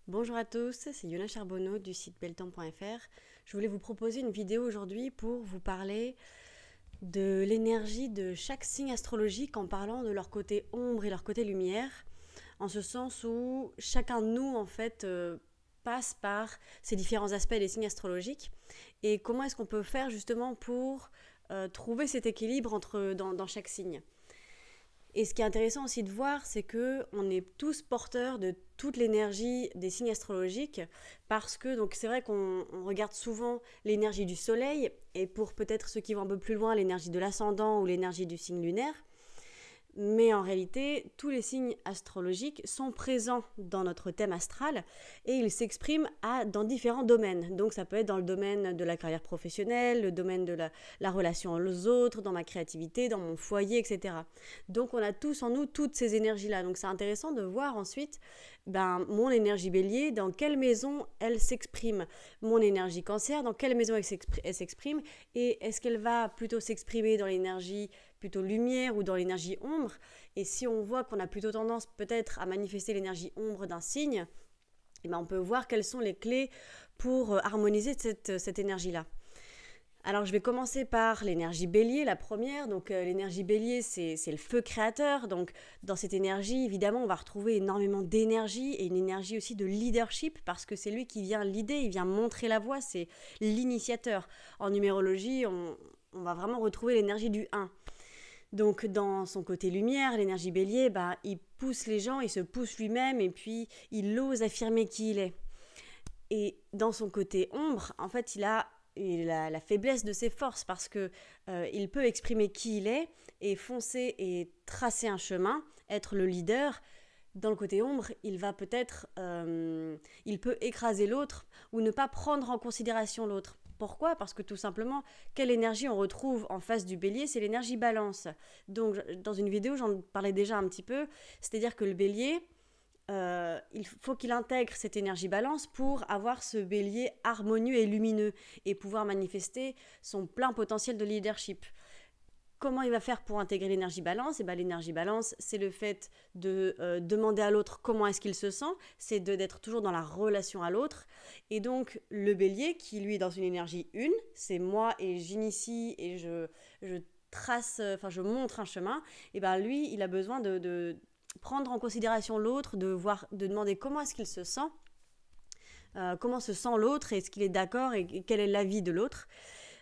Bonjour à tous, c'est Yona Charbonneau du site belletemps.fr. Je voulais vous proposer une vidéo aujourd'hui pour vous parler de l'énergie de chaque signe astrologique en parlant de leur côté ombre et leur côté lumière, en ce sens où chacun de nous en fait passe par ces différents aspects des signes astrologiques et comment est-ce qu'on peut faire justement pour trouver cet équilibre dans chaque signe. Et ce qui est intéressant aussi de voir, c'est que on est tous porteurs de toute l'énergie des signes astrologiques, parce que donc c'est vrai qu'on regarde souvent l'énergie du soleil, et pour peut-être ceux qui vont un peu plus loin, l'énergie de l'ascendant ou l'énergie du signe lunaire. Mais en réalité, tous les signes astrologiques sont présents dans notre thème astral et ils s'expriment dans différents domaines. Donc ça peut être dans le domaine de la carrière professionnelle, le domaine de la relation aux autres, dans ma créativité, dans mon foyer, etc. Donc on a tous en nous toutes ces énergies-là. Donc c'est intéressant de voir ensuite mon énergie bélier, dans quelle maison elle s'exprime. Mon énergie cancer, dans quelle maison elle s'exprime. Et est-ce qu'elle va plutôt s'exprimer dans l'énergie plutôt lumière ou dans l'énergie ombre. Et si on voit qu'on a plutôt tendance peut-être à manifester l'énergie ombre d'un signe, on peut voir quelles sont les clés pour harmoniser cette énergie-là. Alors je vais commencer par l'énergie bélier, la première. Donc l'énergie bélier, c'est le feu créateur. Donc dans cette énergie, évidemment, on va retrouver énormément d'énergie et une énergie aussi de leadership, parce que c'est lui qui vient leader, il vient montrer la voie, c'est l'initiateur. En numérologie, on va vraiment retrouver l'énergie du 1. Donc dans son côté lumière, l'énergie bélier, il pousse les gens, il se pousse lui-même et puis il ose affirmer qui il est. Et dans son côté ombre, en fait, il a la faiblesse de ses forces, parce que il peut exprimer qui il est et foncer et tracer un chemin, être le leader. Dans le côté ombre, il va peut-être, il peut écraser l'autre ou ne pas prendre en considération l'autre. Pourquoi ? Parce que tout simplement, quelle énergie on retrouve en face du bélier ? C'est l'énergie balance. Donc, dans une vidéo, j'en parlais déjà un petit peu, c'est-à-dire que le bélier, il faut qu'il intègre cette énergie balance pour avoir ce bélier harmonieux et lumineux et pouvoir manifester son plein potentiel de leadership. Comment il va faire pour intégrer l'énergie balance ? L'énergie balance, c'est le fait de demander à l'autre comment est-ce qu'il se sent, c'est d'être toujours dans la relation à l'autre. Et donc, le bélier, qui lui est dans une énergie 1, c'est moi et j'initie et je trace, je montre un chemin, et lui, il a besoin de prendre en considération l'autre, de demander comment est-ce qu'il se sent, comment se sent l'autre, est-ce qu'il est d'accord et quel est l'avis de l'autre.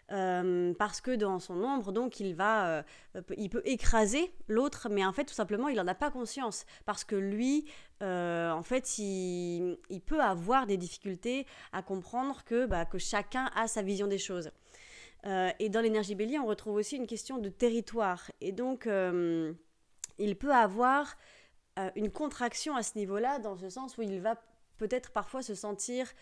Parce que dans son ombre, donc il peut écraser l'autre, mais en fait tout simplement il n'en a pas conscience, parce que lui en fait il peut avoir des difficultés à comprendre que chacun a sa vision des choses. Et dans l'énergie bélier, on retrouve aussi une question de territoire, et donc il peut avoir une contraction à ce niveau-là, dans ce sens où il va peut-être parfois se sentir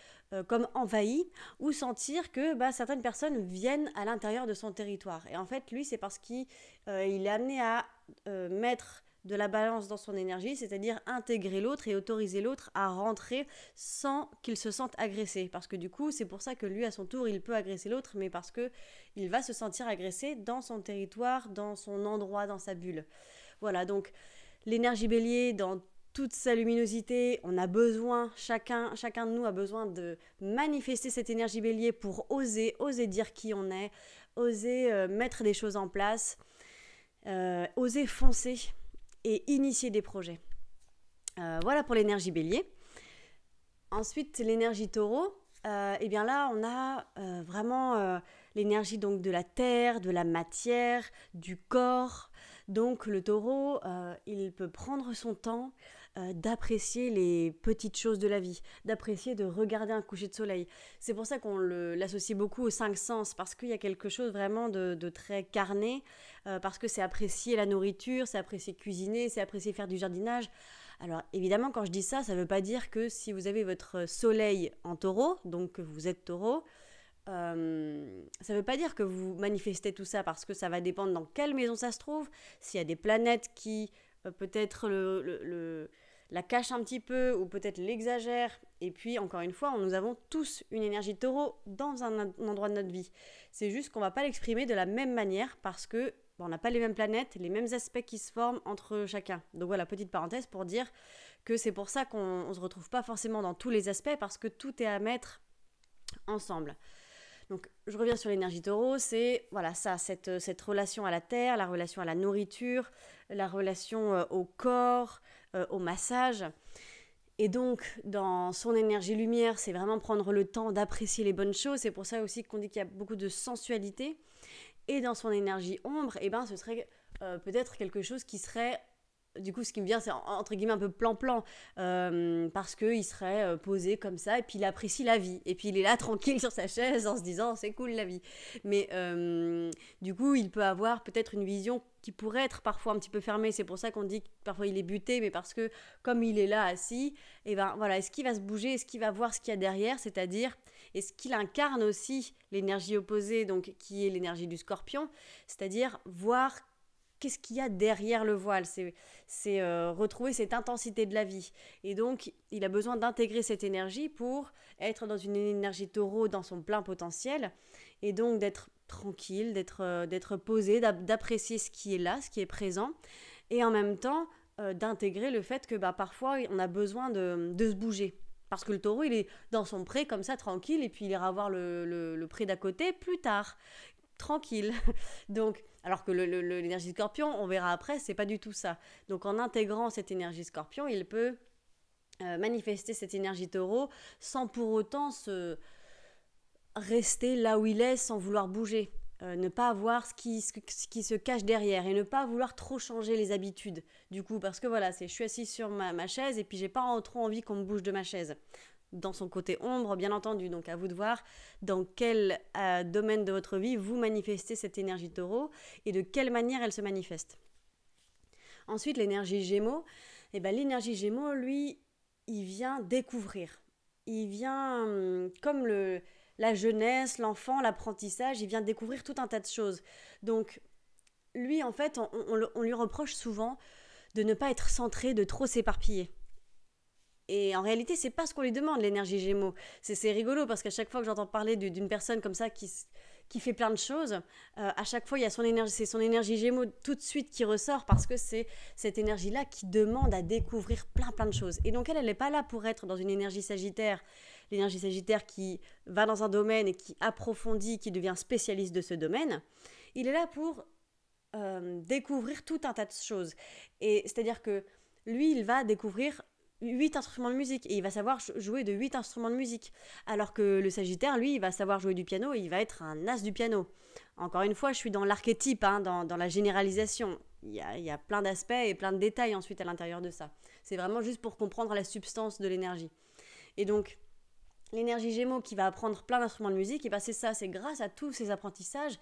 comme envahi, ou sentir que certaines personnes viennent à l'intérieur de son territoire. Et en fait, lui, c'est parce qu'il est amené à mettre de la balance dans son énergie, c'est-à-dire intégrer l'autre et autoriser l'autre à rentrer sans qu'il se sente agressé. Parce que du coup, c'est pour ça que lui, à son tour, il peut agresser l'autre, mais parce qu'il va se sentir agressé dans son territoire, dans son endroit, dans sa bulle. Voilà, donc l'énergie bélier, dans toute sa luminosité, on a besoin, chacun de nous a besoin de manifester cette énergie bélier pour oser dire qui on est, oser mettre des choses en place, oser foncer et initier des projets. Voilà pour l'énergie bélier. Ensuite, l'énergie taureau, là on a vraiment l'énergie donc de la terre, de la matière, du corps. Donc le taureau, il peut prendre son temps d'apprécier les petites choses de la vie, d'apprécier de regarder un coucher de soleil. C'est pour ça qu'on l'associe beaucoup aux 5 sens, parce qu'il y a quelque chose vraiment de très carné, parce que c'est apprécier la nourriture, c'est apprécier cuisiner, c'est apprécier faire du jardinage. Alors évidemment, quand je dis ça, ça ne veut pas dire que si vous avez votre soleil en taureau, donc que vous êtes taureau, ça ne veut pas dire que vous manifestez tout ça, parce que ça va dépendre dans quelle maison ça se trouve, s'il y a des planètes qui peut-être la cachent un petit peu ou peut-être l'exagèrent. Et puis encore une fois, nous avons tous une énergie taureau dans un endroit de notre vie. C'est juste qu'on ne va pas l'exprimer de la même manière, parce que on n'a pas les mêmes planètes, les mêmes aspects qui se forment entre chacun. Donc voilà, petite parenthèse pour dire que c'est pour ça qu'on ne se retrouve pas forcément dans tous les aspects, parce que tout est à mettre ensemble. Donc, je reviens sur l'énergie taureau, c'est voilà ça, cette relation à la terre, la relation à la nourriture, la relation au corps, au massage. Et donc, dans son énergie lumière, c'est vraiment prendre le temps d'apprécier les bonnes choses. C'est pour ça aussi qu'on dit qu'il y a beaucoup de sensualité. Et dans son énergie ombre, eh ben, ce serait peut-être quelque chose qui serait... Du coup, ce qui me vient, c'est entre guillemets un peu plan-plan, parce qu'il serait posé comme ça, et puis il apprécie la vie. Et puis il est là tranquille sur sa chaise en se disant, c'est cool la vie. Mais du coup, il peut avoir peut-être une vision qui pourrait être parfois un petit peu fermée. C'est pour ça qu'on dit que parfois il est buté, mais parce que comme il est là assis, et ben voilà, est-ce qu'il va se bouger, est-ce qu'il va voir ce qu'il y a derrière, c'est-à-dire est-ce qu'il incarne aussi l'énergie opposée, donc qui est l'énergie du Scorpion, c'est-à-dire voir qu'est-ce qu'il y a derrière le voile, c'est retrouver cette intensité de la vie. Et donc, il a besoin d'intégrer cette énergie pour être dans une énergie taureau dans son plein potentiel, et donc d'être tranquille, d'être posé, d'apprécier ce qui est là, ce qui est présent, et en même temps d'intégrer le fait que parfois on a besoin de se bouger. Parce que le taureau, il est dans son pré comme ça, tranquille, et puis il ira voir le pré d'à côté plus tard. Tranquille. Donc, alors que l'énergie scorpion, on verra après, c'est pas du tout ça. Donc en intégrant cette énergie scorpion, il peut manifester cette énergie taureau sans pour autant rester là où il est, sans vouloir bouger. Ne pas voir ce qui se cache derrière et ne pas vouloir trop changer les habitudes. Du coup, parce que voilà, je suis assise sur ma chaise et puis j'ai pas trop envie qu'on me bouge de ma chaise. Dans son côté ombre, bien entendu. Donc à vous de voir dans quel domaine de votre vie vous manifestez cette énergie taureau et de quelle manière elle se manifeste. Ensuite, l'énergie gémeaux. L'énergie gémeaux, lui, il vient découvrir. Il vient, comme la jeunesse, l'enfant, l'apprentissage, il vient découvrir tout un tas de choses. Donc, lui, en fait, on lui reproche souvent de ne pas être centré, de trop s'éparpiller. Et en réalité, c'est pas ce qu'on lui demande, l'énergie Gémeaux. C'est rigolo parce qu'à chaque fois que j'entends parler d'une personne comme ça qui fait plein de choses, à chaque fois, il y a c'est son énergie Gémeaux tout de suite qui ressort parce que c'est cette énergie-là qui demande à découvrir plein de choses. Et donc, elle n'est pas là pour être dans une énergie Sagittaire. L'énergie Sagittaire qui va dans un domaine et qui approfondit, qui devient spécialiste de ce domaine. Il est là pour découvrir tout un tas de choses. Et c'est-à-dire que lui, il va découvrir 8 instruments de musique et il va savoir jouer de 8 instruments de musique. Alors que le Sagittaire, lui, il va savoir jouer du piano et il va être un as du piano. Encore une fois, je suis dans l'archétype, dans la généralisation. Il y a plein d'aspects et plein de détails ensuite à l'intérieur de ça. C'est vraiment juste pour comprendre la substance de l'énergie. Et donc, l'énergie Gémeaux qui va apprendre plein d'instruments de musique, et c'est ça, c'est grâce à tous ces apprentissages,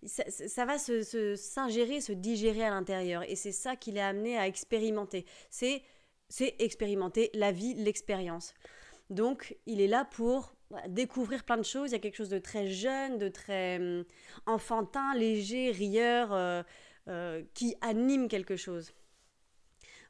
ça va s'ingérer, se digérer à l'intérieur. Et c'est ça qu'il est amené à expérimenter. C'est expérimenter la vie, l'expérience. Donc, il est là pour découvrir plein de choses. Il y a quelque chose de très jeune, de très enfantin, léger, rieur, qui anime quelque chose.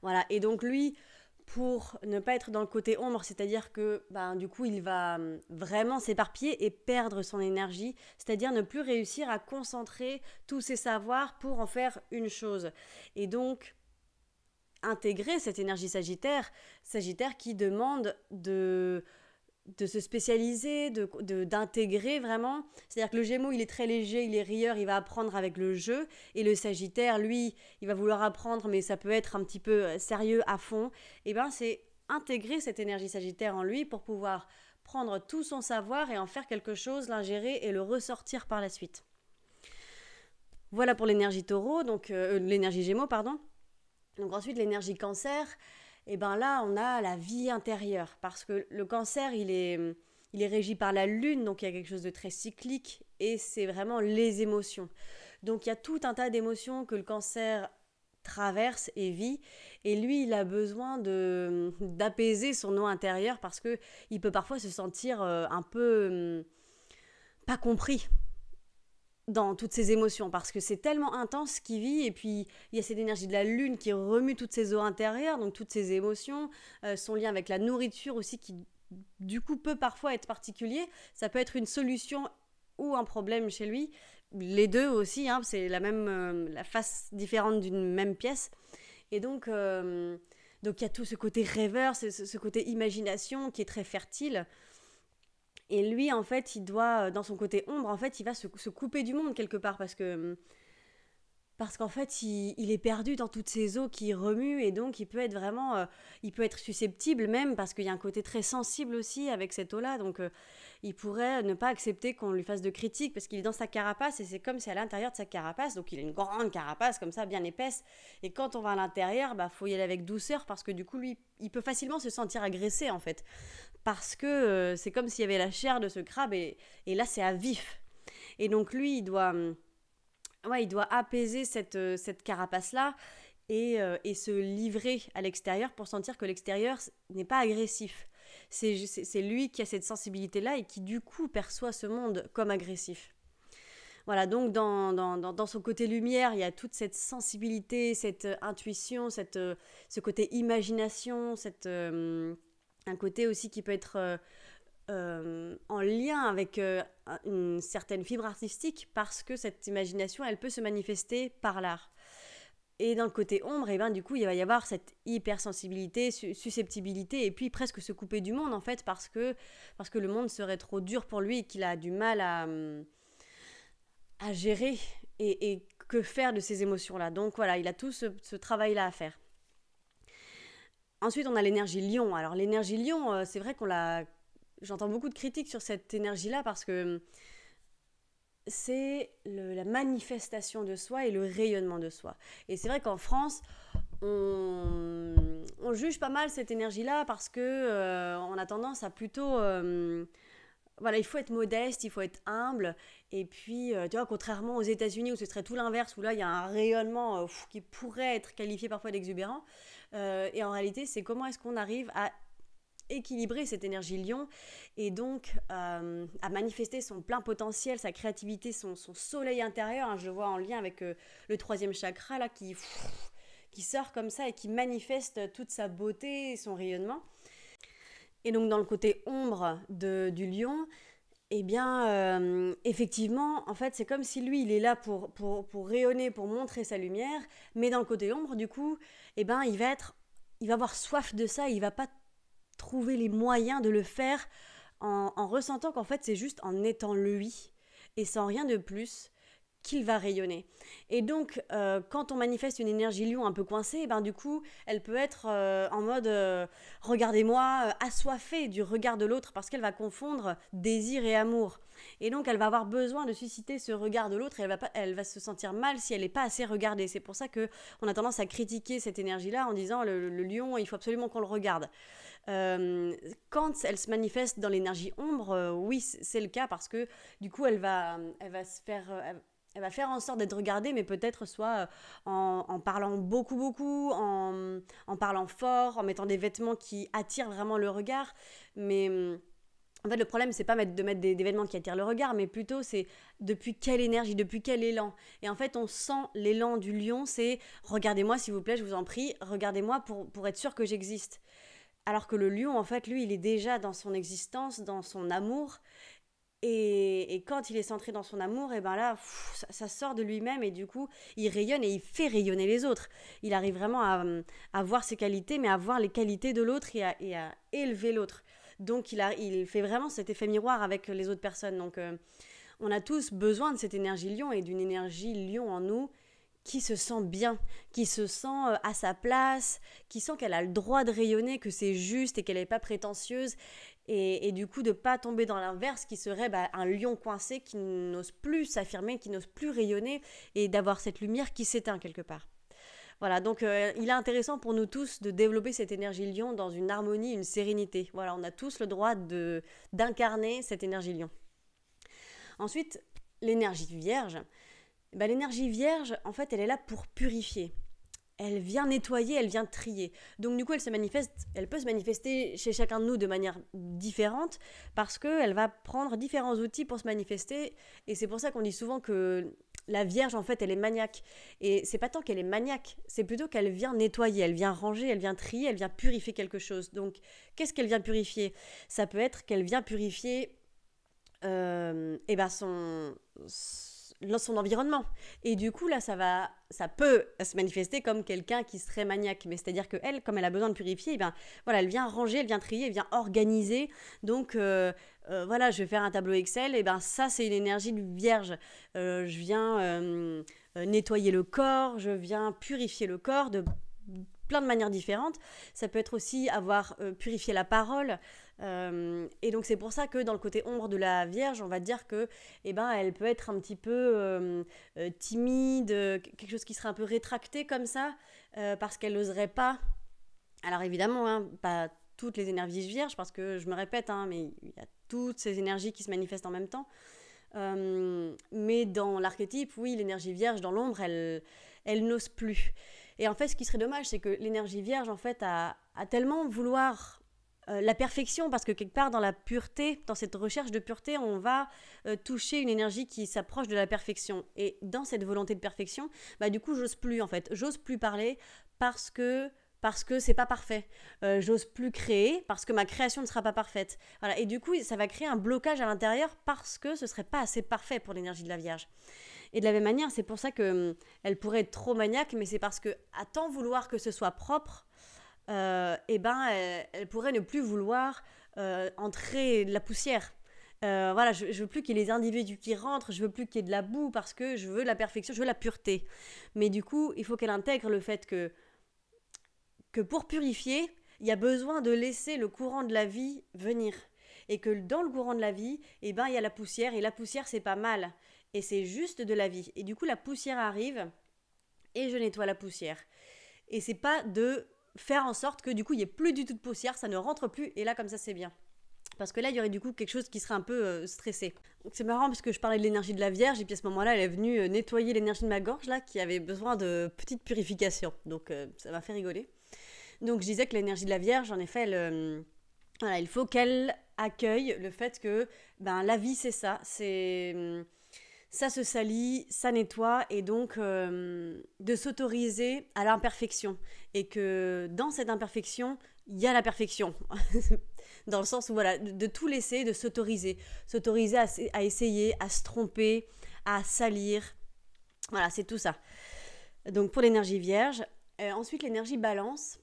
Voilà, et donc lui, pour ne pas être dans le côté ombre, c'est-à-dire que du coup, il va vraiment s'éparpiller et perdre son énergie, c'est-à-dire ne plus réussir à concentrer tous ses savoirs pour en faire une chose. Et donc, intégrer cette énergie sagittaire qui demande de se spécialiser, d'intégrer vraiment. C'est-à-dire que le Gémeaux, il est très léger, il est rieur, il va apprendre avec le jeu. Et le Sagittaire, lui, il va vouloir apprendre, mais ça peut être un petit peu sérieux à fond. Et c'est intégrer cette énergie Sagittaire en lui pour pouvoir prendre tout son savoir et en faire quelque chose, l'ingérer et le ressortir par la suite. Voilà pour l'énergie Taureau, donc l'énergie Gémeaux, pardon. Donc ensuite, l'énergie Cancer, là, on a la vie intérieure. Parce que le Cancer, il est régi par la Lune, donc il y a quelque chose de très cyclique, et c'est vraiment les émotions. Donc il y a tout un tas d'émotions que le Cancer traverse et vit, et lui, il a besoin d'apaiser son eau intérieure parce qu'il peut parfois se sentir un peu pas compris dans toutes ces émotions, parce que c'est tellement intense ce qu'il vit, et puis il y a cette énergie de la lune qui remue toutes ses eaux intérieures, donc toutes ces émotions, son lien avec la nourriture aussi, qui du coup peut parfois être particulier, ça peut être une solution ou un problème chez lui, les deux aussi, c'est la face différente d'une même pièce, et donc Donc il y a tout ce côté rêveur, ce côté imagination qui est très fertile. Et lui, en fait, il doit, dans son côté ombre, en fait, il va se couper du monde quelque part parce qu'en fait, il est perdu dans toutes ces eaux qui remuent et donc il peut être vraiment, il peut être susceptible même parce qu'il y a un côté très sensible aussi avec cette eau-là. Donc, il pourrait ne pas accepter qu'on lui fasse de critiques parce qu'il est dans sa carapace et c'est comme si à l'intérieur de sa carapace, donc il a une grande carapace comme ça, bien épaisse. Et quand on va à l'intérieur, bah faut y aller avec douceur parce que du coup, lui, il peut facilement se sentir agressé en fait. Parce que c'est comme s'il y avait la chair de ce crabe et là, c'est à vif. Et donc lui, il doit apaiser cette carapace-là et se livrer à l'extérieur pour sentir que l'extérieur n'est pas agressif. C'est lui qui a cette sensibilité-là et qui du coup perçoit ce monde comme agressif. Voilà, donc dans son côté lumière, il y a toute cette sensibilité, cette intuition, ce côté imagination, un côté aussi qui peut être en lien avec une certaine fibre artistique parce que cette imagination, elle peut se manifester par l'art. Et dans le côté ombre, et ben, du coup, il va y avoir cette hypersensibilité, susceptibilité, et puis presque se couper du monde, en fait, parce que le monde serait trop dur pour lui et qu'il a du mal à gérer et que faire de ces émotions-là. Donc voilà, il a tout ce travail-là à faire. Ensuite, on a l'énergie lion. Alors l'énergie lion, c'est vrai j'entends beaucoup de critiques sur cette énergie-là parce que c'est la manifestation de soi et le rayonnement de soi. Et c'est vrai qu'en France, on juge pas mal cette énergie-là parce que on a tendance à plutôt... voilà, il faut être modeste, il faut être humble. Et puis, tu vois, contrairement aux États-Unis où ce serait tout l'inverse, où là, il y a un rayonnement qui pourrait être qualifié parfois d'exubérant. Et en réalité, c'est comment est-ce qu'on arrive à équilibrer cette énergie lion et donc à manifester son plein potentiel, sa créativité, son soleil intérieur, hein, je le vois en lien avec le troisième chakra là, qui sort comme ça et qui manifeste toute sa beauté et son rayonnement. Et donc dans le côté ombre du lion, eh bien effectivement en fait c'est comme si lui il est là pour rayonner, pour montrer sa lumière, mais dans le côté ombre du coup eh ben il va avoir soif de ça, il va pas trouver les moyens de le faire en ressentant qu'en fait c'est juste en étant lui et sans rien de plus qu'il va rayonner. Et donc quand on manifeste une énergie lion un peu coincée, ben du coup elle peut être en mode regardez-moi, assoiffée du regard de l'autre parce qu'elle va confondre désir et amour. Et donc elle va avoir besoin de susciter ce regard de l'autre et elle va se sentir mal si elle n'est pas assez regardée. C'est pour ça qu'on a tendance à critiquer cette énergie-là en disant le lion, il faut absolument qu'on le regarde. Quand elle se manifeste dans l'énergie ombre, oui, c'est le cas parce que du coup, elle va faire en sorte d'être regardée, mais peut-être soit en parlant beaucoup, en parlant fort, en mettant des vêtements qui attirent vraiment le regard. Mais en fait, le problème, c'est pas de mettre des vêtements qui attirent le regard, mais plutôt c'est depuis quelle énergie, depuis quel élan. Et en fait, on sent l'élan du lion, c'est regardez-moi s'il vous plaît, je vous en prie, regardez-moi pour être sûr que j'existe. Alors que le lion, en fait, lui, il est déjà dans son existence, dans son amour. Et quand il est centré dans son amour, et ben là, ça sort de lui-même et du coup, il rayonne et il fait rayonner les autres. Il arrive vraiment à voir ses qualités, mais à voir les qualités de l'autre et à élever l'autre. Donc, il fait vraiment cet effet miroir avec les autres personnes. Donc, on a tous besoin de cette énergie lion et d'une énergie lion en nous qui se sent bien, qui se sent à sa place, qui sent qu'elle a le droit de rayonner, que c'est juste et qu'elle n'est pas prétentieuse. Et du coup, de ne pas tomber dans l'inverse qui serait un lion coincé qui n'ose plus s'affirmer, qui n'ose plus rayonner et d'avoir cette lumière qui s'éteint quelque part. Voilà, donc il est intéressant pour nous tous de développer cette énergie lion dans une harmonie, une sérénité. Voilà, on a tous le droit d'incarner cette énergie lion. Ensuite, l'énergie vierge. L'énergie vierge, en fait, elle est là pour purifier. Elle vient nettoyer, elle vient trier. Donc du coup, elle peut se manifester chez chacun de nous de manière différente parce qu'elle va prendre différents outils pour se manifester. Et c'est pour ça qu'on dit souvent que la Vierge, en fait, elle est maniaque. Et c'est pas tant qu'elle est maniaque, c'est plutôt qu'elle vient nettoyer, elle vient ranger, elle vient trier, elle vient purifier quelque chose. Donc, qu'est-ce qu'elle vient purifier ? Ça peut être qu'elle vient purifier son environnement. Et du coup, là, ça peut se manifester comme quelqu'un qui serait maniaque. Mais c'est-à-dire qu'elle, comme elle a besoin de purifier, eh bien, voilà, elle vient ranger, elle vient trier, elle vient organiser. Donc, voilà, je vais faire un tableau Excel. Et ben ça, c'est une énergie de vierge. Je viens nettoyer le corps, je viens purifier le corps de plein de manières différentes. Ça peut être aussi avoir purifié la parole. Et donc c'est pour ça que dans le côté ombre de la Vierge, on va dire que, eh ben, elle peut être un petit peu timide, quelque chose qui serait un peu rétracté comme ça, parce qu'elle n'oserait pas. Alors évidemment, hein, pas toutes les énergies vierges, parce que je me répète, hein, mais il y a toutes ces énergies qui se manifestent en même temps. Mais dans l'archétype, oui, l'énergie vierge dans l'ombre, elle n'ose plus. Et en fait, ce qui serait dommage, c'est que l'énergie vierge, en fait, a tellement vouloir la perfection, parce que quelque part, dans la pureté, dans cette recherche de pureté, on va toucher une énergie qui s'approche de la perfection. Et dans cette volonté de perfection, bah, du coup, j'ose plus, en fait. J'ose plus parler parce que c'est pas parfait. J'ose plus créer parce que ma création ne sera pas parfaite. Voilà. Et du coup, ça va créer un blocage à l'intérieur parce que ce serait pas assez parfait pour l'énergie de la Vierge. Et de la même manière, c'est pour ça qu'elle pourrait être trop maniaque, mais c'est parce qu'à tant vouloir que ce soit propre, eh ben, elle pourrait ne plus vouloir entrer de la poussière. Voilà, je veux plus qu'il y ait les individus qui rentrent, je veux plus qu'il y ait de la boue parce que je veux la perfection, je veux la pureté. Mais du coup, il faut qu'elle intègre le fait que pour purifier, il y a besoin de laisser le courant de la vie venir. Et que dans le courant de la vie, eh ben, il y a la poussière, et la poussière, c'est pas mal. Et c'est juste de la vie. Et du coup, la poussière arrive, et je nettoie la poussière. Et c'est pas de faire en sorte que du coup, il n'y ait plus du tout de poussière, ça ne rentre plus, et là, comme ça, c'est bien. Parce que là, il y aurait du coup quelque chose qui serait un peu stressé. Donc c'est marrant parce que je parlais de l'énergie de la Vierge, et puis à ce moment-là, elle est venue nettoyer l'énergie de ma gorge, là, qui avait besoin de petite purification. Donc ça m'a fait rigoler. Donc je disais que l'énergie de la Vierge, en effet, voilà, il faut qu'elle accueille le fait que ben, la vie, c'est ça. Ça se salit, ça nettoie, et donc de s'autoriser à l'imperfection. Et que dans cette imperfection, il y a la perfection. Dans le sens où, voilà, de tout laisser, de s'autoriser. S'autoriser à essayer, à se tromper, à salir. Voilà, c'est tout ça. Donc pour l'énergie Vierge. Ensuite, l'énergie Balance.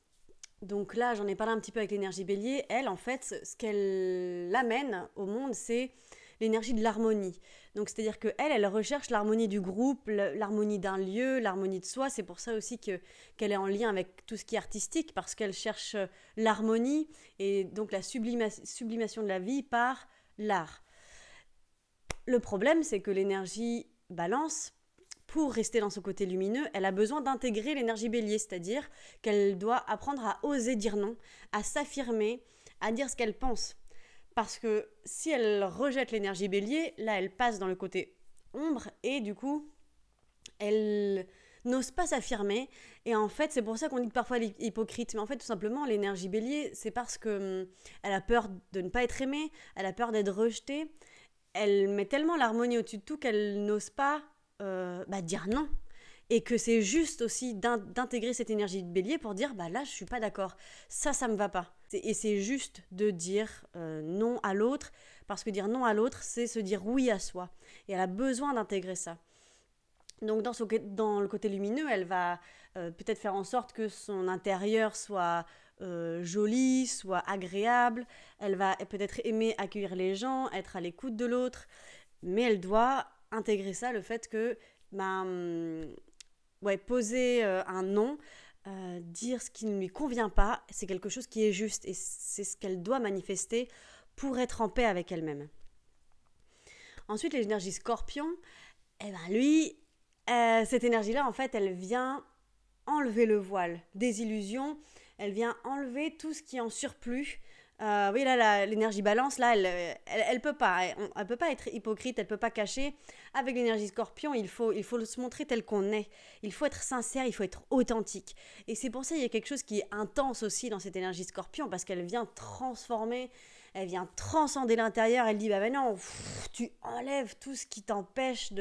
Donc là, j'en ai parlé un petit peu avec l'énergie Bélier. Elle, en fait, ce qu'elle amène au monde, c'est l'énergie de l'harmonie. Donc c'est-à-dire qu'elle recherche l'harmonie du groupe, l'harmonie d'un lieu, l'harmonie de soi. C'est pour ça aussi qu'elle est en lien avec tout ce qui est artistique, parce qu'elle cherche l'harmonie et donc la sublimation de la vie par l'art. Le problème, c'est que l'énergie Balance, pour rester dans son côté lumineux, elle a besoin d'intégrer l'énergie Bélier, c'est-à-dire qu'elle doit apprendre à oser dire non, à s'affirmer, à dire ce qu'elle pense. Parce que si elle rejette l'énergie Bélier, là elle passe dans le côté ombre, et du coup elle n'ose pas s'affirmer. Et en fait, c'est pour ça qu'on dit que parfois elle est hypocrite. Mais en fait, tout simplement, l'énergie Bélier, c'est parce que elle a peur de ne pas être aimée, elle a peur d'être rejetée. Elle met tellement l'harmonie au-dessus de tout qu'elle n'ose pas dire non. Et que c'est juste aussi d'intégrer cette énergie de Bélier pour dire bah là je suis pas d'accord, ça me va pas. Et c'est juste de dire non à l'autre, parce que dire non à l'autre, c'est se dire oui à soi. Et elle a besoin d'intégrer ça. Donc dans le côté lumineux, elle va peut-être faire en sorte que son intérieur soit joli, soit agréable. Elle va peut-être aimer accueillir les gens, être à l'écoute de l'autre, mais elle doit intégrer ça, le fait que poser un non, dire ce qui ne lui convient pas, c'est quelque chose qui est juste, et c'est ce qu'elle doit manifester pour être en paix avec elle-même. Ensuite, l'énergie Scorpion, lui, cette énergie-là, en fait, elle vient enlever le voile des illusions, elle vient enlever tout ce qui est en surplus. Oui, là, l'énergie Balance, là, elle peut pas. Elle peut pas être hypocrite, elle peut pas cacher. Avec l'énergie Scorpion, il faut se montrer tel qu'on est. Il faut être sincère, il faut être authentique. Et c'est pour ça qu'il y a quelque chose qui est intense aussi dans cette énergie Scorpion, parce qu'elle vient transformer, elle vient transcender l'intérieur. Elle dit, non, tu enlèves tout ce qui t'empêche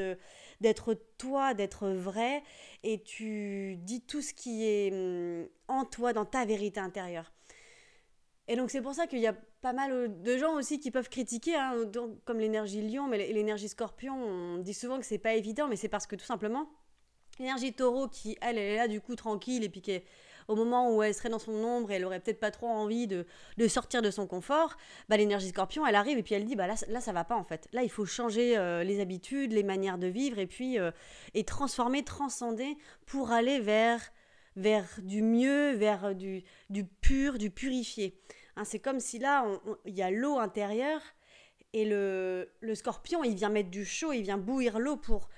d'être toi, d'être vrai, et tu dis tout ce qui est en toi, dans ta vérité intérieure. Et donc c'est pour ça qu'il y a pas mal de gens aussi qui peuvent critiquer, hein, comme l'énergie lion, mais l'énergie scorpion, on dit souvent que c'est pas évident, mais c'est parce que tout simplement, l'énergie taureau qui, elle est là du coup tranquille et puis au moment où elle serait dans son ombre, elle aurait peut-être pas trop envie de sortir de son confort, bah, l'énergie scorpion, elle arrive et puis elle dit, bah, là ça va pas en fait. Là, il faut changer les habitudes, les manières de vivre et puis et transformer, transcender pour aller vers du mieux, vers du pur, du purifié. Hein, c'est comme si là, il y a l'eau intérieure et le scorpion, il vient mettre du chaud, il vient bouillir l'eau pour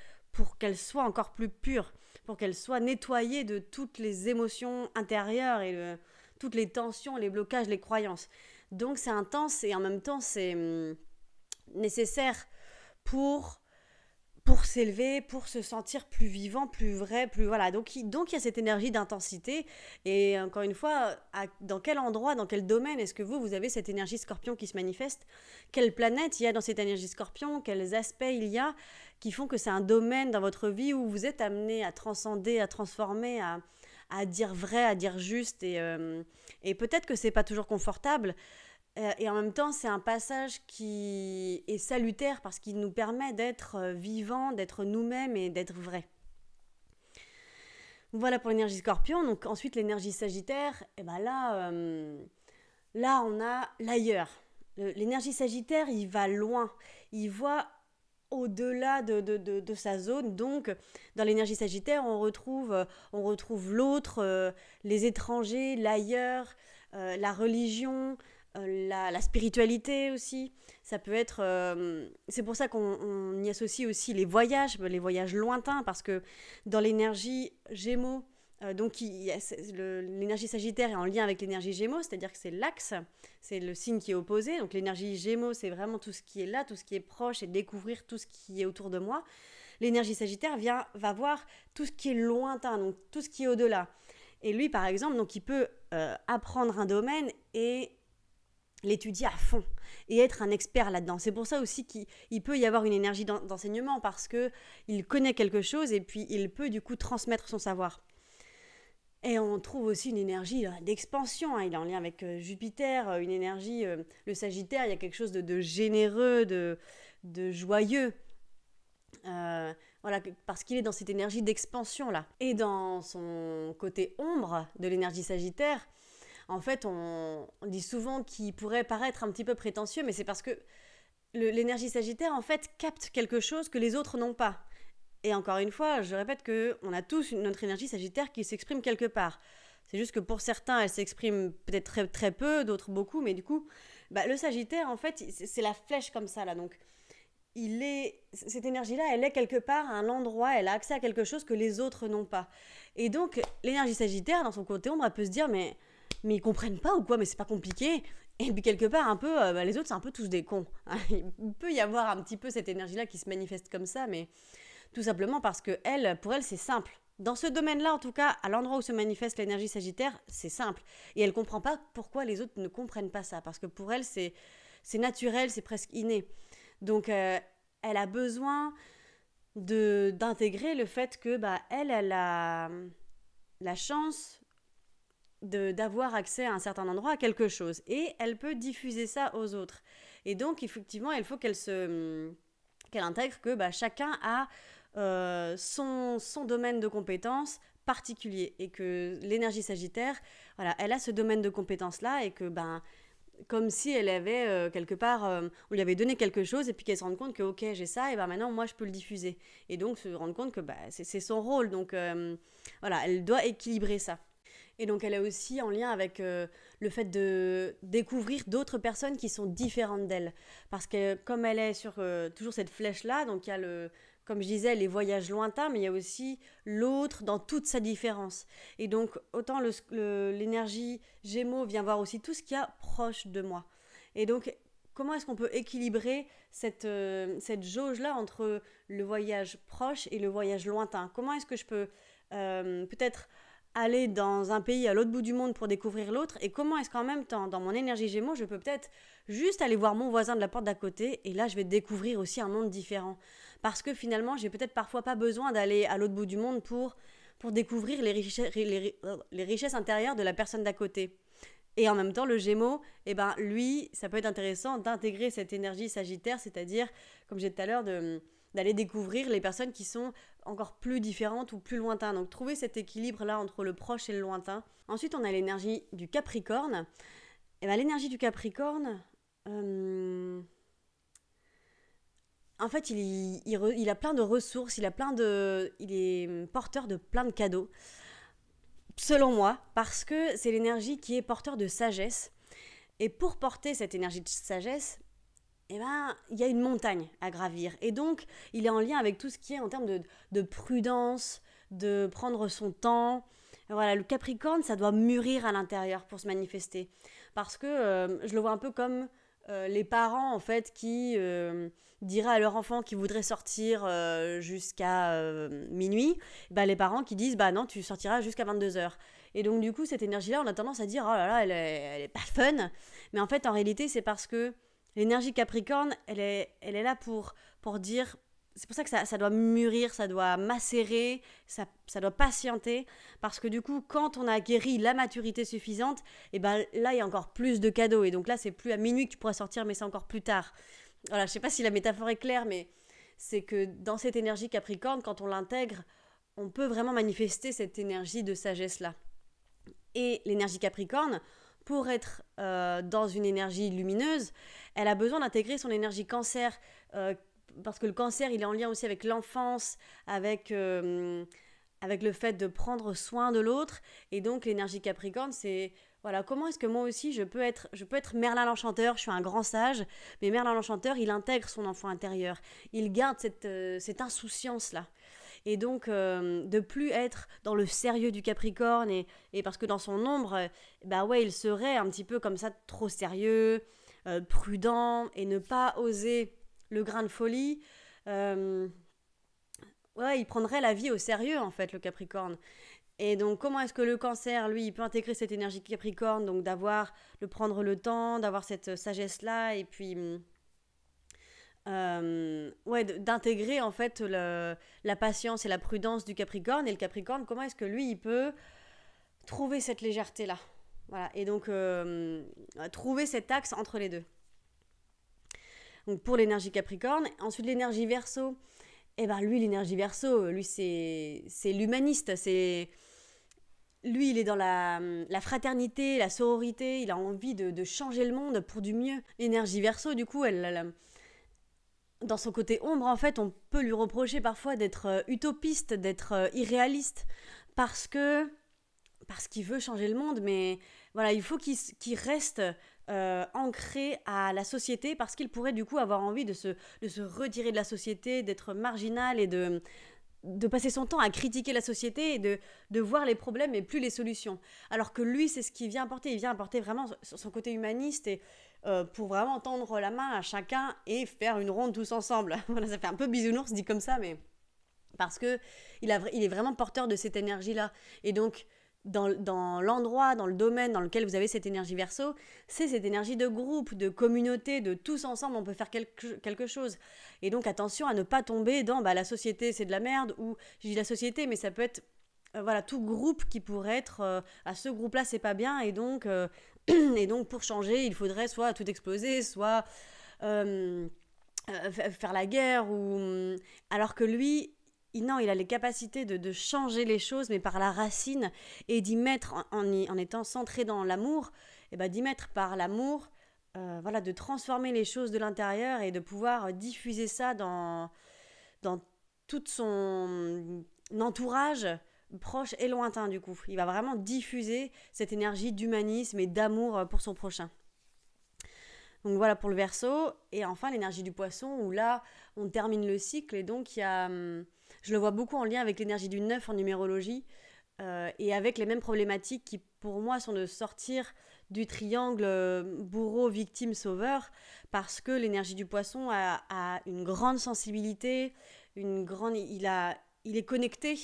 qu'elle soit encore plus pure, pour qu'elle soit nettoyée de toutes les émotions intérieures et toutes les tensions, les blocages, les croyances. Donc c'est intense et en même temps c'est nécessaire pour s'élever, pour se sentir plus vivant, plus vrai, plus voilà. Donc il y a cette énergie d'intensité. Et encore une fois, dans quel endroit, dans quel domaine est-ce que vous avez cette énergie scorpion qui se manifeste? Quelle planète il y a dans cette énergie scorpion? Quels aspects il y a qui font que c'est un domaine dans votre vie où vous êtes amené à transcender, à transformer, à dire vrai, à dire juste. Et peut-être que c'est pas toujours confortable. Et en même temps, c'est un passage qui est salutaire parce qu'il nous permet d'être vivants, d'être nous-mêmes et d'être vrais. Voilà pour l'énergie scorpion. Donc ensuite, l'énergie sagittaire, et ben là, on a l'ailleurs. L'énergie sagittaire, il va loin. Il voit au-delà de sa zone. Donc, dans l'énergie sagittaire, on retrouve l'autre, les étrangers, l'ailleurs, la religion, la spiritualité aussi. Ça peut être... c'est pour ça qu'on y associe aussi les voyages lointains, parce que dans l'énergie Gémeaux, donc l'énergie Sagittaire est en lien avec l'énergie Gémeaux, c'est-à-dire que c'est l'axe, c'est le signe qui est opposé. Donc l'énergie Gémeaux, c'est vraiment tout ce qui est là, tout ce qui est proche et découvrir tout ce qui est autour de moi. L'énergie Sagittaire va voir tout ce qui est lointain, donc tout ce qui est au-delà. Et lui, par exemple, donc il peut apprendre un domaine et l'étudier à fond et être un expert là-dedans. C'est pour ça aussi qu'il peut y avoir une énergie d'enseignement, parce qu'il connaît quelque chose et puis il peut du coup transmettre son savoir. Et on trouve aussi une énergie d'expansion, hein. Il est en lien avec Jupiter, une énergie, le Sagittaire, il y a quelque chose de généreux, de joyeux. Voilà, parce qu'il est dans cette énergie d'expansion là. Et dans son côté ombre de l'énergie Sagittaire, en fait, on dit souvent qu'il pourrait paraître un petit peu prétentieux, mais c'est parce que l'énergie Sagittaire, en fait, capte quelque chose que les autres n'ont pas. Et encore une fois, je répète qu'on a tous notre énergie Sagittaire qui s'exprime quelque part. C'est juste que pour certains, elle s'exprime peut-être très, très peu, d'autres beaucoup, mais du coup, le Sagittaire, en fait, c'est la flèche comme ça, là. Donc, cette énergie-là, elle est quelque part à un endroit, elle a accès à quelque chose que les autres n'ont pas. Et donc, l'énergie Sagittaire, dans son côté ombre, elle peut se dire, mais ils comprennent pas ou quoi, mais c'est pas compliqué. Et puis quelque part, un peu, les autres, c'est un peu tous des cons. Il peut y avoir un petit peu cette énergie-là qui se manifeste comme ça, mais tout simplement parce que pour elle, c'est simple. Dans ce domaine-là, en tout cas, à l'endroit où se manifeste l'énergie Sagittaire, c'est simple. Et elle comprend pas pourquoi les autres ne comprennent pas ça, parce que pour elle, c'est naturel, c'est presque inné. Donc, elle a besoin d'intégrer le fait que elle a la chance d'avoir accès à un certain endroit, à quelque chose. Et elle peut diffuser ça aux autres. Et donc, effectivement, il faut qu'elle intègre que chacun a son domaine de compétences particulier. Et que l'énergie Sagittaire, voilà, elle a ce domaine de compétences-là et que, comme si elle avait quelque part, on lui avait donné quelque chose et puis qu'elle se rende compte que, ok, j'ai ça, et maintenant, moi, je peux le diffuser. Et donc, se rendre compte que c'est son rôle. Donc, voilà, elle doit équilibrer ça. Et donc, elle est aussi en lien avec le fait de découvrir d'autres personnes qui sont différentes d'elle. Parce que comme elle est sur toujours cette flèche-là, donc il y a, comme je disais, les voyages lointains, mais il y a aussi l'autre dans toute sa différence. Et donc, autant l'énergie Gémeaux vient voir aussi tout ce qu'il y a proche de moi. Et donc, comment est-ce qu'on peut équilibrer cette jauge-là entre le voyage proche et le voyage lointain? Comment est-ce que je peux peut-être aller dans un pays à l'autre bout du monde pour découvrir l'autre, et comment est-ce qu'en même temps, dans mon énergie Gémeaux, je peux peut-être juste aller voir mon voisin de la porte d'à côté, et là je vais découvrir aussi un monde différent. Parce que finalement, j'ai peut-être parfois pas besoin d'aller à l'autre bout du monde pour découvrir les richesses intérieures de la personne d'à côté. Et en même temps, le Gémeaux, eh ben, lui, ça peut être intéressant d'intégrer cette énergie Sagittaire, c'est-à-dire, comme j'ai dit tout à l'heure, d'aller découvrir les personnes qui sont encore plus différentes ou plus lointaines. Donc, trouver cet équilibre-là entre le proche et le lointain. Ensuite, on a l'énergie du Capricorne. Et ben, l'énergie du Capricorne, en fait, il a plein de ressources, il est porteur de plein de cadeaux, selon moi, parce que c'est l'énergie qui est porteur de sagesse. Et pour porter cette énergie de sagesse, eh ben, il y a une montagne à gravir. Et donc, il est en lien avec tout ce qui est en termes de prudence, de prendre son temps. Voilà, le Capricorne, ça doit mûrir à l'intérieur pour se manifester. Parce que je le vois un peu comme les parents, en fait, qui diraient à leur enfant qui voudrait sortir jusqu'à minuit, bah, les parents qui disent, bah non, tu sortiras jusqu'à 22 heures. Et donc, du coup, cette énergie-là, on a tendance à dire, oh là là, elle est pas fun. Mais en fait, en réalité, c'est parce que l'énergie Capricorne, elle est là pour dire... C'est pour ça que ça doit mûrir, ça doit macérer, ça doit patienter. Parce que du coup, quand on a acquéri la maturité suffisante, et ben là, il y a encore plus de cadeaux. Et donc là, c'est plus à minuit que tu pourras sortir, mais c'est encore plus tard. Voilà, je ne sais pas si la métaphore est claire, mais c'est que dans cette énergie Capricorne, quand on l'intègre, on peut vraiment manifester cette énergie de sagesse-là. Et l'énergie Capricorne, pour être dans une énergie lumineuse, elle a besoin d'intégrer son énergie Cancer, parce que le Cancer, il est en lien aussi avec l'enfance, avec le fait de prendre soin de l'autre. Et donc l'énergie Capricorne, c'est voilà, comment est-ce que moi aussi je peux être Merlin l'Enchanteur, je suis un grand sage, mais Merlin l'Enchanteur, il intègre son enfant intérieur, il garde cette insouciance-là. Et donc, de plus être dans le sérieux du Capricorne, et parce que dans son ombre, bah ouais, il serait un petit peu comme ça, trop sérieux, prudent, et ne pas oser le grain de folie. Ouais, il prendrait la vie au sérieux, en fait, le Capricorne. Et donc, comment est-ce que le Cancer, lui, il peut intégrer cette énergie Capricorne, donc de prendre le temps, d'avoir cette sagesse-là, et puis... ouais, d'intégrer en fait la patience et la prudence du Capricorne. Et le Capricorne, comment est-ce que lui, il peut trouver cette légèreté-là? Voilà, et donc trouver cet axe entre les deux. Donc pour l'énergie Capricorne. Ensuite, l'énergie Verseau. Eh ben lui, l'énergie Verseau, lui, c'est l'humaniste. Lui, il est dans la fraternité, la sororité. Il a envie de changer le monde pour du mieux. L'énergie Verseau, du coup, dans son côté ombre, en fait, on peut lui reprocher parfois d'être utopiste, d'être irréaliste, parce qu'il veut changer le monde, mais voilà, il faut qu'il reste ancré à la société, parce qu'il pourrait du coup avoir envie de se retirer de la société, d'être marginal et de passer son temps à critiquer la société et de voir les problèmes et plus les solutions. Alors que lui, c'est ce qu'il vient apporter. Il vient apporter vraiment son côté humaniste et pour vraiment tendre la main à chacun et faire une ronde tous ensemble. Voilà, ça fait un peu bisounours dit comme ça, mais parce que il est vraiment porteur de cette énergie-là. Et donc, dans l'endroit, dans le domaine dans lequel vous avez cette énergie Verseau, c'est cette énergie de groupe, de communauté, de tous ensemble, on peut faire quelque chose. Et donc, attention à ne pas tomber dans la société, c'est de la merde, ou je dis la société, mais ça peut être voilà, tout groupe qui pourrait être à ce groupe-là, c'est pas bien, et donc pour changer, il faudrait soit tout exploser, soit faire la guerre, alors que lui, il a les capacités de changer les choses, mais par la racine, et d'y mettre, en étant centré dans l'amour, et d'y mettre par l'amour, voilà, de transformer les choses de l'intérieur et de pouvoir diffuser ça dans tout son entourage, proche et lointain du coup. Il va vraiment diffuser cette énergie d'humanisme et d'amour pour son prochain. Donc voilà pour le Verseau. Et enfin l'énergie du Poisson, où là on termine le cycle, et donc il y a... je le vois beaucoup en lien avec l'énergie du 9 en numérologie, et avec les mêmes problématiques qui pour moi sont de sortir du triangle bourreau, victime, sauveur, parce que l'énergie du Poisson a une grande sensibilité, il est connecté.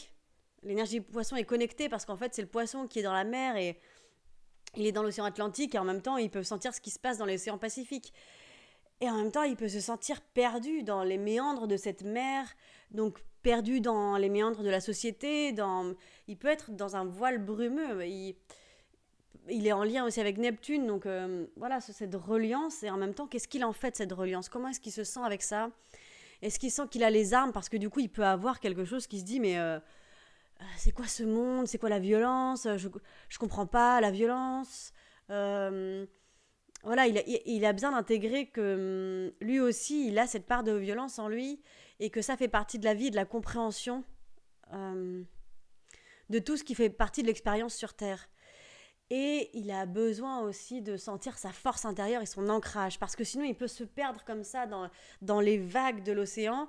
L'énergie du Poisson est connectée parce qu'en fait c'est le Poisson qui est dans la mer et il est dans l'océan Atlantique, et en même temps il peut sentir ce qui se passe dans l'océan Pacifique. Et en même temps, il peut se sentir perdu dans les méandres de cette mer, donc perdu dans les méandres de la société, il peut être dans un voile brumeux. il est en lien aussi avec Neptune, donc voilà, cette reliance, et en même temps, qu'est-ce qu'il en fait de cette reliance? Comment est-ce qu'il se sent avec ça? Est-ce qu'il sent qu'il a les armes? Parce que du coup, il peut avoir quelque chose qui se dit, mais c'est quoi ce monde? C'est quoi la violence? Je comprends pas la violence. Euh, voilà, il a besoin d'intégrer que lui aussi, il a cette part de violence en lui, et que ça fait partie de la vie et de la compréhension euh, de tout ce qui fait partie de l'expérience sur Terre. Et il a besoin aussi de sentir sa force intérieure et son ancrage, parce que sinon il peut se perdre comme ça dans les vagues de l'océan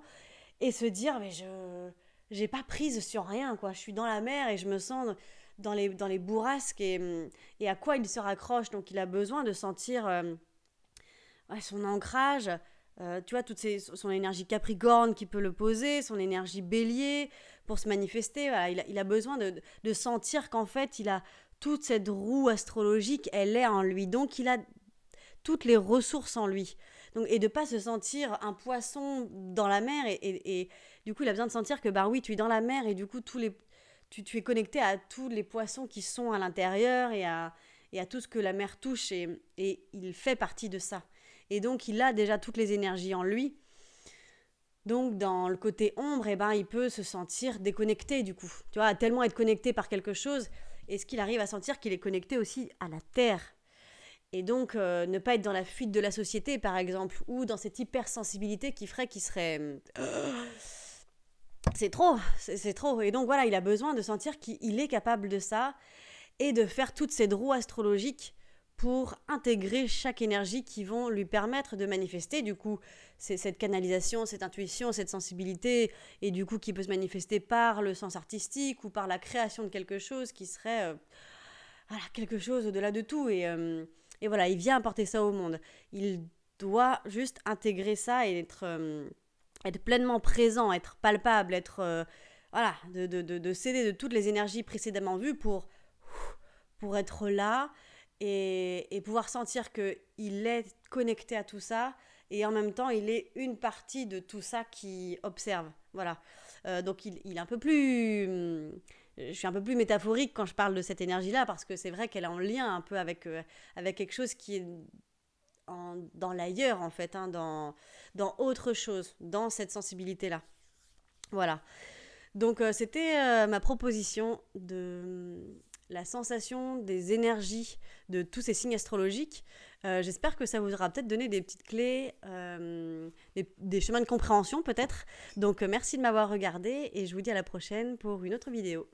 et se dire mais je j'ai pas prise sur rien, quoi. Je suis dans la mer et je me sens dans les bourrasques, et à quoi il se raccroche. Donc il a besoin de sentir ouais, son ancrage, tu vois, son énergie capricorne qui peut le poser, son énergie bélier pour se manifester. Voilà, il a besoin de sentir qu'en fait, il a toute cette roue astrologique, elle est en lui. Donc, il a toutes les ressources en lui. Donc, et de ne pas se sentir un poisson dans la mer. Et du coup, il a besoin de sentir que, bah oui, tu es dans la mer et du coup, tu es connecté à tous les poissons qui sont à l'intérieur et à tout ce que la mer touche. Et il fait partie de ça. Et donc, il a déjà toutes les énergies en lui. Donc, dans le côté ombre, eh ben, il peut se sentir déconnecté, du coup. Tu vois, tellement être connecté par quelque chose. Est-ce qu'il arrive à sentir qu'il est connecté aussi à la Terre? Et donc, ne pas être dans la fuite de la société, par exemple, ou dans cette hypersensibilité qui ferait qu'il serait... c'est trop, c'est trop. Et donc, voilà, il a besoin de sentir qu'il est capable de ça et de faire toutes ces roues astrologiques pour intégrer chaque énergie qui vont lui permettre de manifester, du coup, c'est cette canalisation, cette intuition, cette sensibilité, et du coup qui peut se manifester par le sens artistique ou par la création de quelque chose qui serait voilà, quelque chose au-delà de tout. Et voilà, il vient apporter ça au monde. Il doit juste intégrer ça et être pleinement présent, être palpable, être... voilà, de céder de toutes les énergies précédemment vues pour être là et pouvoir sentir qu'il est connecté à tout ça et en même temps il est une partie de tout ça qui observe. Voilà. Donc il est un peu plus... je suis un peu plus métaphorique quand je parle de cette énergie-là parce que c'est vrai qu'elle est en lien un peu avec quelque chose qui est dans l'ailleurs en fait, hein, dans autre chose, dans cette sensibilité-là. Voilà. Donc c'était ma proposition de la sensation des énergies de tous ces signes astrologiques. J'espère que ça vous aura peut-être donné des petites clés, des chemins de compréhension peut-être. Donc merci de m'avoir regardé et je vous dis à la prochaine pour une autre vidéo.